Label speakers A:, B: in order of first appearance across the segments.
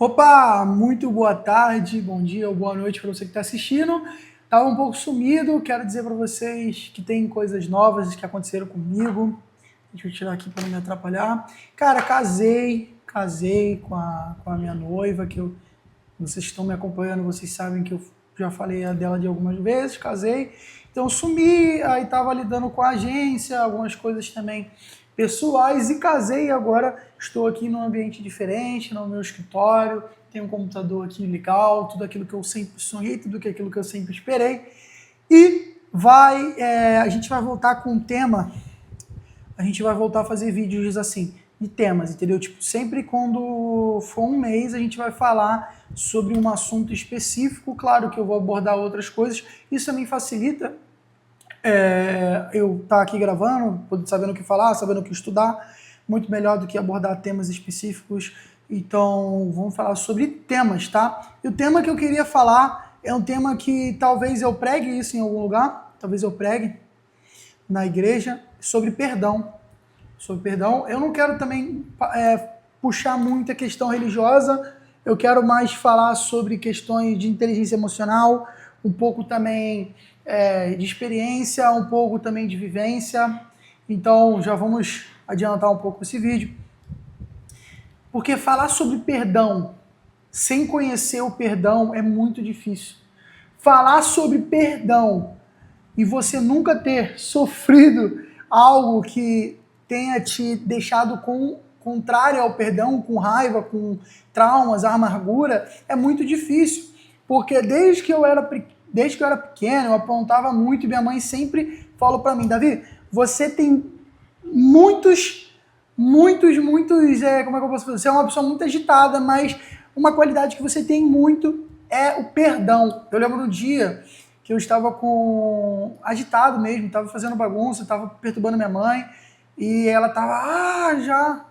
A: Opa, muito boa tarde, bom dia ou boa noite para você que está assistindo. Estava um pouco sumido, quero dizer para vocês que tem coisas novas que aconteceram comigo. Deixa eu tirar aqui para não me atrapalhar. Cara, casei com a minha noiva, vocês estão me acompanhando, vocês sabem que eu já falei dela de algumas vezes, casei. Então sumi, aí estava lidando com a agência, algumas coisas também pessoais e casei. Agora estou aqui num ambiente diferente, no meu escritório, tenho um computador aqui legal, tudo aquilo que eu sempre sonhei, tudo aquilo que eu sempre esperei. E a gente vai voltar com um tema, a gente vai voltar a fazer vídeos assim, de temas, entendeu? Tipo, sempre quando for um mês a gente vai falar sobre um assunto específico. Claro que eu vou abordar outras coisas, isso também facilita eu estar aqui gravando, sabendo o que falar, sabendo o que estudar, muito melhor do que abordar temas específicos. Então, vamos falar sobre temas, tá? E o tema que eu queria falar é um tema que talvez eu pregue isso em algum lugar, talvez eu pregue na igreja, sobre perdão. Sobre perdão. Eu não quero também puxar muito a questão religiosa, eu quero mais falar sobre questões de inteligência emocional, um pouco também de experiência, um pouco também de vivência. Então já vamos adiantar um pouco esse vídeo. Porque falar sobre perdão sem conhecer o perdão é muito difícil. Falar sobre perdão e você nunca ter sofrido algo que tenha te deixado contrário ao perdão, com raiva, com traumas, amargura, é muito difícil. Porque desde que eu era pequeno, eu apontava muito e minha mãe sempre falou para mim: Davi, você tem como é que eu posso fazer? Você é uma pessoa muito agitada, mas uma qualidade que você tem muito é o perdão. Eu lembro do dia que eu estava agitado mesmo, estava fazendo bagunça, estava perturbando minha mãe, e ela estava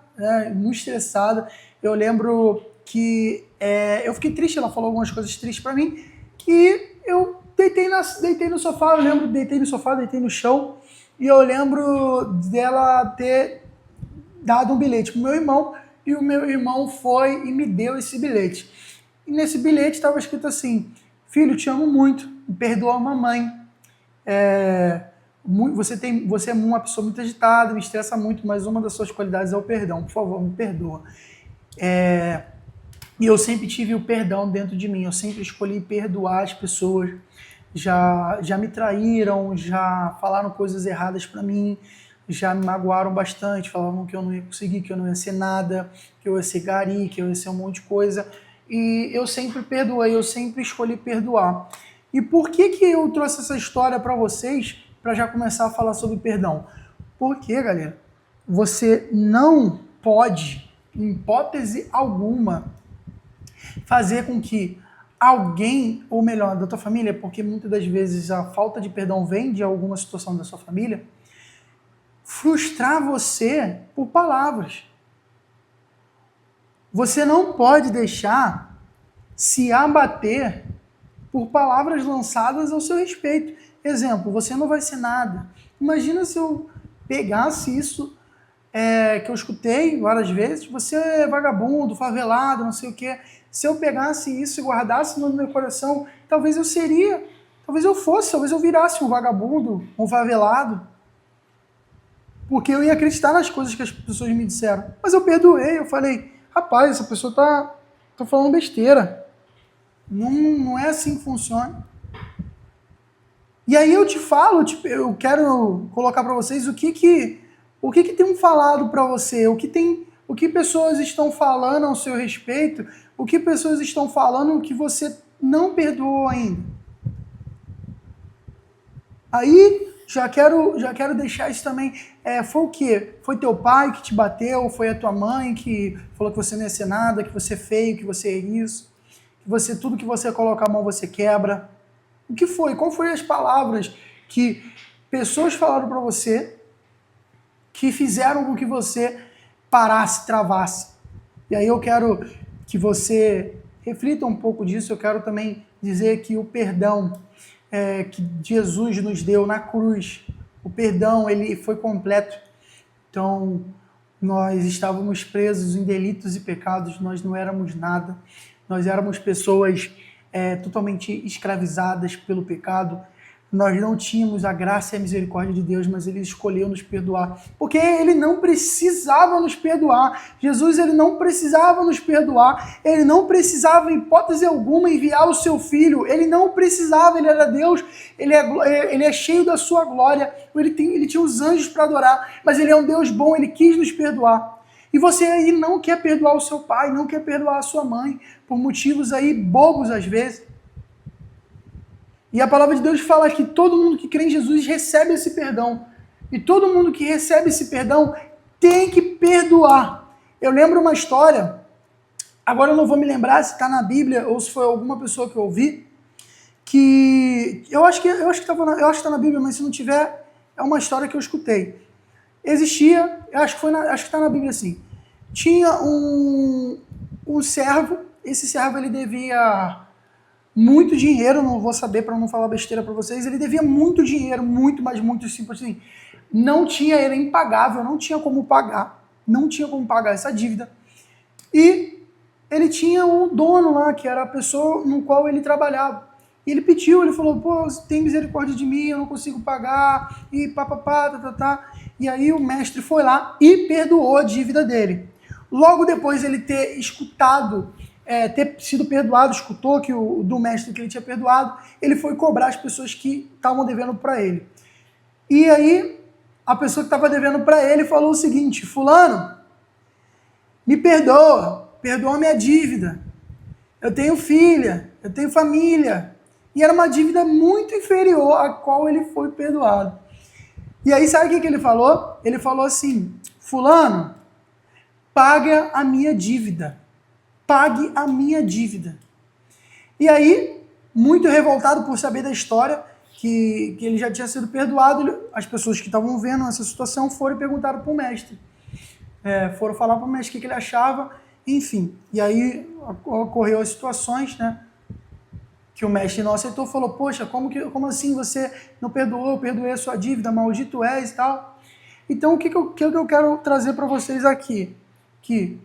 A: muito estressada. Eu lembro que eu fiquei triste, ela falou algumas coisas tristes para mim, e eu deitei no sofá, deitei no chão, e eu lembro dela ter dado um bilhete pro meu irmão, e o meu irmão foi e me deu esse bilhete. E nesse bilhete estava escrito assim: filho, te amo muito, me perdoa a mamãe. Você é uma pessoa muito agitada, me estressa muito, mas uma das suas qualidades é o perdão. Por favor, me perdoa. E eu sempre tive o perdão dentro de mim, eu sempre escolhi perdoar as pessoas. Já me traíram, já falaram coisas erradas para mim, já me magoaram bastante, falavam que eu não ia conseguir, que eu não ia ser nada, que eu ia ser gari, que eu ia ser um monte de coisa. E eu sempre perdoei, eu sempre escolhi perdoar. E por que eu trouxe essa história para vocês, para já começar a falar sobre perdão? Porque, galera, você não pode, em hipótese alguma, fazer com que alguém, ou melhor, da tua família, porque muitas das vezes a falta de perdão vem de alguma situação da sua família, frustrar você por palavras. Você não pode deixar se abater por palavras lançadas ao seu respeito. Exemplo, você não vai ser nada. Imagina se eu pegasse isso que eu escutei várias vezes: você é vagabundo, favelado, não sei o quê. Se eu pegasse isso e guardasse no meu coração, talvez eu virasse um vagabundo, um favelado, porque eu ia acreditar nas coisas que as pessoas me disseram. Mas eu perdoei, eu falei: rapaz, essa pessoa tá falando besteira. Não é assim que funciona. E aí eu te falo, eu quero colocar para vocês o que tem falado para você, o que pessoas estão falando ao seu respeito, o que pessoas estão falando que você não perdoou ainda. Aí já quero deixar isso também. Foi o quê? Foi teu pai que te bateu? Foi a tua mãe que falou que você não ia ser nada, que você é feio, que você é isso, que tudo que você coloca a mão você quebra? O que foi? Qual foi as palavras que pessoas falaram para você que fizeram com que você parasse, travasse? E aí eu quero que você reflita um pouco disso. Eu quero também dizer que o perdão que Jesus nos deu na cruz, o perdão, ele foi completo. Então, Nós estávamos presos em delitos e pecados, nós não éramos nada. Nós éramos pessoas totalmente escravizadas pelo pecado. Nós não tínhamos a graça e a misericórdia de Deus, mas Ele escolheu nos perdoar. Porque Ele não precisava nos perdoar. Jesus, Ele não precisava nos perdoar. Ele não precisava, em hipótese alguma, enviar o seu Filho. Ele não precisava, Ele era Deus. Ele é cheio da sua glória. Ele tinha os anjos para adorar. Mas Ele é um Deus bom, Ele quis nos perdoar. E você aí não quer perdoar o seu pai, não quer perdoar a sua mãe, por motivos aí bobos às vezes. E a palavra de Deus fala que todo mundo que crê em Jesus recebe esse perdão. E todo mundo que recebe esse perdão tem que perdoar. Eu lembro uma história, agora eu não vou me lembrar se está na Bíblia ou se foi alguma pessoa que eu ouvi, que eu acho que está na Bíblia, mas se não tiver, é uma história que eu escutei. Existia, acho que está na Bíblia assim, tinha um servo, esse servo ele devia muito dinheiro, não vou saber para não falar besteira para vocês, ele devia muito dinheiro, muito, mas muito simples assim. Não tinha, era impagável, não tinha como pagar essa dívida. E ele tinha um dono lá, que era a pessoa no qual ele trabalhava. E ele pediu, ele falou, pô, tem misericórdia de mim, eu não consigo pagar, e papapá. E aí o mestre foi lá e perdoou a dívida dele. Logo depois ele ter escutado, ter sido perdoado, escutou que do mestre que ele tinha perdoado, ele foi cobrar as pessoas que estavam devendo para ele. E aí, a pessoa que estava devendo para ele falou o seguinte, fulano, me perdoa minha dívida, eu tenho filha, eu tenho família, e era uma dívida muito inferior à qual ele foi perdoado. E aí, sabe o que ele falou? Ele falou assim, fulano, paga a minha dívida. Pague a minha dívida. E aí, muito revoltado por saber da história, que ele já tinha sido perdoado, as pessoas que estavam vendo essa situação foram e perguntaram para o mestre. Foram falar para o mestre o que ele achava, enfim. E aí ocorreu as situações, né? Que o mestre não aceitou, falou, poxa, como assim você não perdoou, eu perdoei a sua dívida, maldito és e tal. Então, o que eu quero trazer para vocês aqui? Que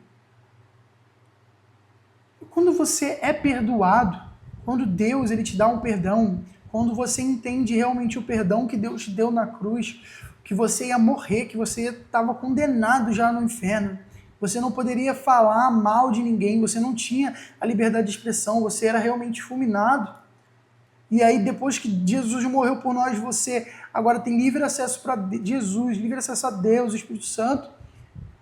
A: quando você é perdoado, quando Deus ele te dá um perdão, quando você entende realmente o perdão que Deus te deu na cruz, que você ia morrer, que você estava condenado já no inferno, você não poderia falar mal de ninguém, você não tinha a liberdade de expressão, você era realmente fulminado. E aí depois que Jesus morreu por nós, você agora tem livre acesso para Jesus, livre acesso a Deus, o Espírito Santo.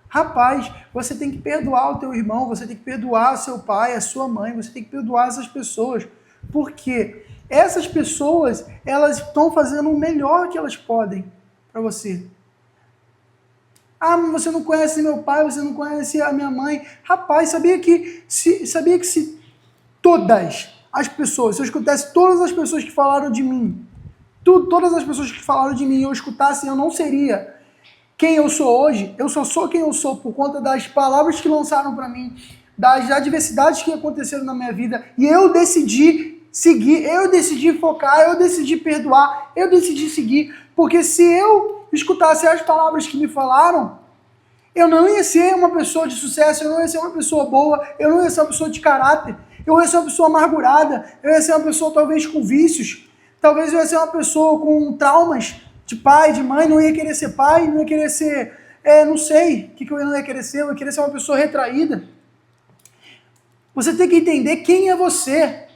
A: Rapaz, você tem que perdoar o teu irmão, você tem que perdoar seu pai, a sua mãe, você tem que perdoar essas pessoas. Por quê? Essas pessoas, elas estão fazendo o melhor que elas podem para você. Ah, mas você não conhece meu pai, você não conhece a minha mãe. Rapaz, sabia que se todas as pessoas, se eu escutasse todas as pessoas que falaram de mim, todas as pessoas que falaram de mim, eu escutasse, eu não seria quem eu sou hoje, eu só sou quem eu sou por conta das palavras que lançaram para mim, das adversidades que aconteceram na minha vida, e eu decidi seguir, eu decidi focar, eu decidi perdoar, eu decidi seguir, porque se eu escutasse as palavras que me falaram, eu não ia ser uma pessoa de sucesso, eu não ia ser uma pessoa boa, eu não ia ser uma pessoa de caráter, eu ia ser uma pessoa amargurada, eu ia ser uma pessoa talvez com vícios, talvez eu ia ser uma pessoa com traumas, de pai, de mãe, não ia querer ser pai, não ia querer ser, não sei o que eu não ia querer ser, eu ia querer ser uma pessoa retraída. Você tem que entender quem é você.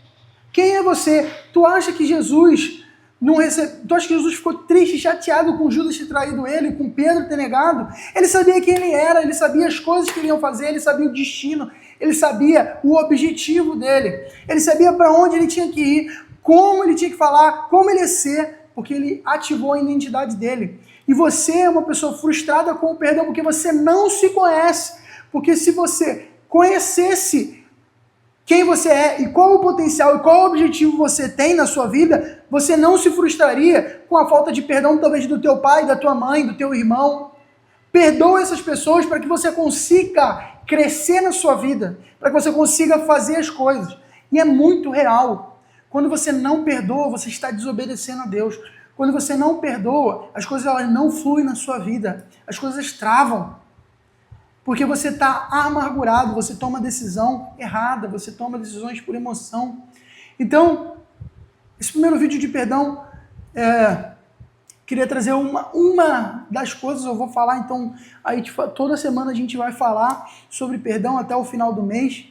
A: Quem é você? Tu acha que Jesus tu acha que Jesus ficou triste, chateado com Judas ter traído ele, com Pedro ter negado? Ele sabia quem ele era, ele sabia as coisas que ele ia fazer, ele sabia o destino, ele sabia o objetivo dele, ele sabia para onde ele tinha que ir, como ele tinha que falar, como ele ia ser, porque ele ativou a identidade dele. E você é uma pessoa frustrada com o perdão porque você não se conhece. Porque se você conhecesse quem você é e qual o potencial e qual o objetivo você tem na sua vida, você não se frustraria com a falta de perdão talvez do teu pai, da tua mãe, do teu irmão. Perdoa essas pessoas para que você consiga crescer na sua vida, para que você consiga fazer as coisas. E é muito real. Quando você não perdoa, você está desobedecendo a Deus. Quando você não perdoa, as coisas elas não fluem na sua vida. As coisas travam. Porque você está amargurado, você toma decisão errada, você toma decisões por emoção. Então, esse primeiro vídeo de perdão, queria trazer uma das coisas, eu vou falar, então, aí toda semana a gente vai falar sobre perdão até o final do mês.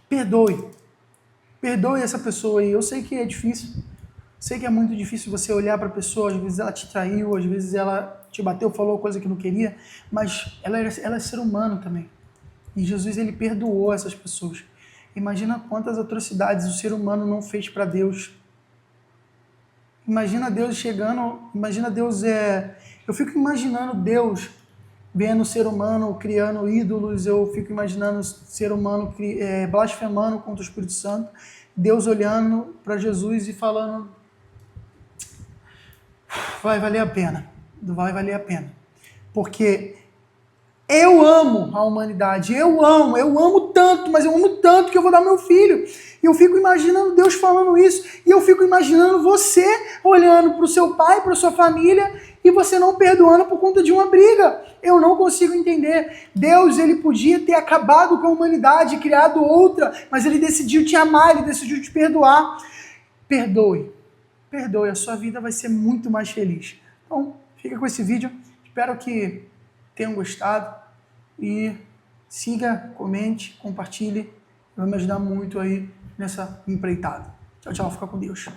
A: Perdoe. Perdoe essa pessoa aí. Eu sei que é difícil, sei que é muito difícil você olhar para a pessoa, às vezes ela te traiu, às vezes ela te bateu, falou coisa que não queria, mas ela é ser humano também. E Jesus, ele perdoou essas pessoas. Imagina quantas atrocidades o ser humano não fez para Deus. Imagina Deus chegando, imagina Deus, eu fico imaginando Deus vendo o ser humano criando ídolos, eu fico imaginando o ser humano blasfemando contra o Espírito Santo, Deus olhando para Jesus e falando, vai valer a pena, vai valer a pena, porque eu amo a humanidade, eu amo tanto, mas eu amo tanto que eu vou dar meu filho. E eu fico imaginando Deus falando isso, e eu fico imaginando você olhando para o seu pai, para a sua família, e você não perdoando por conta de uma briga. Eu não consigo entender. Deus, ele podia ter acabado com a humanidade, criado outra, mas ele decidiu te amar, ele decidiu te perdoar. Perdoe, perdoe, a sua vida vai ser muito mais feliz. Então, fica com esse vídeo, espero que tenham gostado e siga, comente, compartilhe, vai me ajudar muito aí nessa empreitada. Tchau, tchau, fica com Deus.